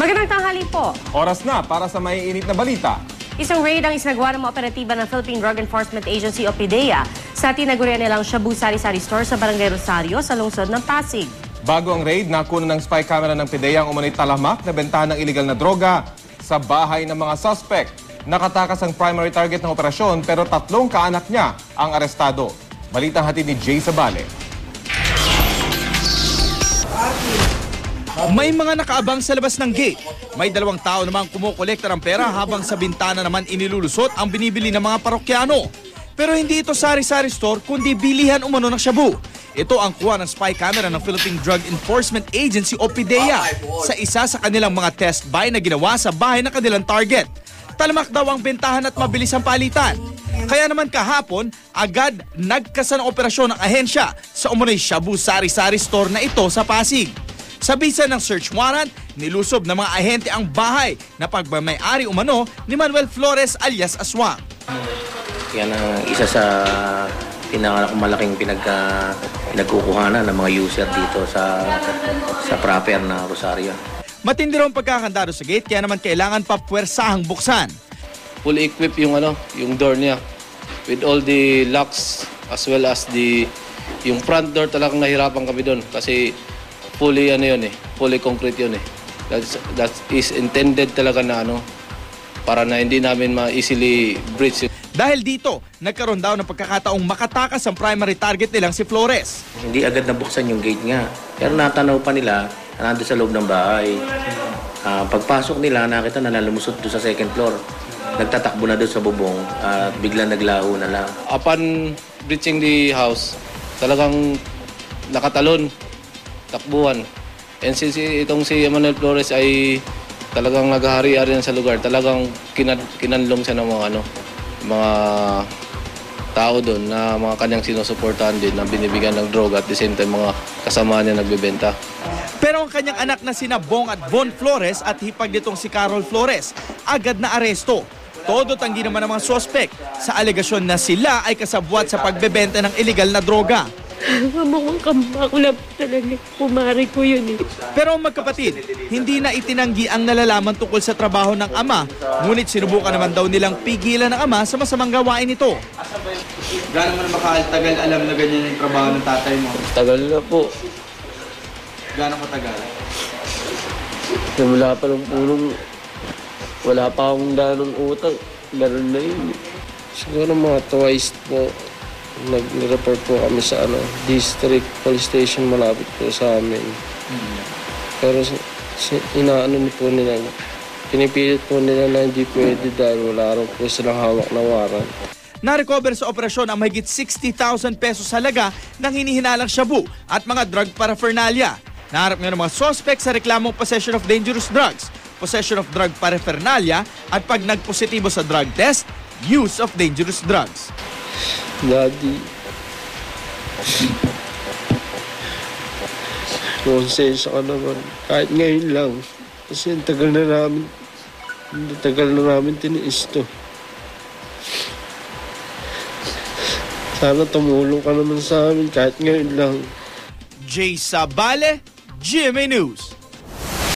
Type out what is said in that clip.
Magandang tanghali po. Oras na para sa maiinit na balita. Isang raid ang isinagawa ng mga operatiba ng Philippine Drug Enforcement Agency o PDEA sa tinagurian nilang Shabu Sari-Sari Store sa Barangay Rosario sa lungsod ng Pasig. Bago ang raid, nakuha ng spy camera ng PDEA ang umunay talamak na bentahan ng iligal na droga sa bahay ng mga suspect. Nakatakas ang primary target ng operasyon pero 3 kaanak niya ang arestado. Balitang hatid ni Jay Sabale. May mga nakaabang sa labas ng gate. May 2 tao namang kumukolekta ng pera habang sa bintana naman inilulusot ang binibili ng mga parokyano. Pero hindi ito sari-sari store kundi bilihan umano ng shabu. Ito ang kuha ng spy camera ng Philippine Drug Enforcement Agency o PDEA sa isa sa kanilang mga test buy na ginawa sa bahay ng kanilang target. Talamak daw ang bentahan at mabilis ang palitan. Kaya naman kahapon, agad nagkasa ng operasyon ng ahensya sa umunay Shabu Sari-Sari Store na ito sa Pasig. Sa bisa ng search warrant, nilusob ng mga ahente ang bahay na pagmamay-ari umano ni Manuel Flores alias Aswang. Yan ang isa sa pinakamalaking pinagkukuhanan ng mga user dito sa proper na Rosario. Matindi raw ang pagkakandado sa gate kaya naman kailangan pa puwersahang buksan. Fully equipped yung yung door niya with all the locks as well as yung front door. Talagang nahirapan kami doon kasi fully fully concrete yun eh. That is intended talaga na para na hindi namin ma-easily breach. Dahil dito, nagkaroon daw ng pagkakataong makatakas ang primary target nilang si Flores. Hindi agad nabuksan yung gate nga. Pero natanaw pa nila na nandun sa loob ng bahay. Pagpasok nila, nakita na lumusot doon sa second floor. Nagtatakbo na doon sa bubong at biglang naglaho na lang. Upon breaching the house, talagang nakatalon, takbuhan. And since itong si Manuel Flores ay talagang naghahari-hari sa lugar, talagang kinanlong siya ng mga tao doon na mga kanyang sinusuportahan din na binibigyan ng droga at the same time mga kasama niya nagbebenta. Pero ang kanyang anak na sina Bong at Von Flores at hipag nitong si Carol Flores, agad na aresto. Todo tanggi naman ng mga suspect sa alegasyon na sila ay kasabwat sa pagbebenta ng illegal na droga. Mamang kambak talaga. Pumari ko yun eh. Pero ang magkapatid, hindi na itinanggi ang nalalaman tungkol sa trabaho ng ama, ngunit sinubukan naman daw nilang pigilan ng ama sa masamang gawain nito. Gaano mo na makatagal alam na ganyan yung trabaho ng tatay mo? Tagal na po. Gaano katagal? Simula pa ng pulong, wala pa akong ganong utang. Ganun na yun. Siguro mga twice po. Nag-report po kami sa district police station malapit po sa amin. Pero inaano po nila, pinipilit po nila na hindi pwede dahil wala rin po silang hawak na warrant. Na-recover sa operasyon ang mahigit 60,000 pesos halaga ng hinihinalang shabu at mga drug paraphernalia. Naharap ngayon ng mga suspect sa reklamong possession of dangerous drugs, possession of drug paraphernalia at pag nagpositibo sa drug test, use of dangerous drugs. Daddy, konsensya ka naman. Kahit ngayon lang. Kasi ang tagal na namin tiniis to. Sana tumulong ka naman sa amin kahit ngayon lang. Jay Sabale, GMA News.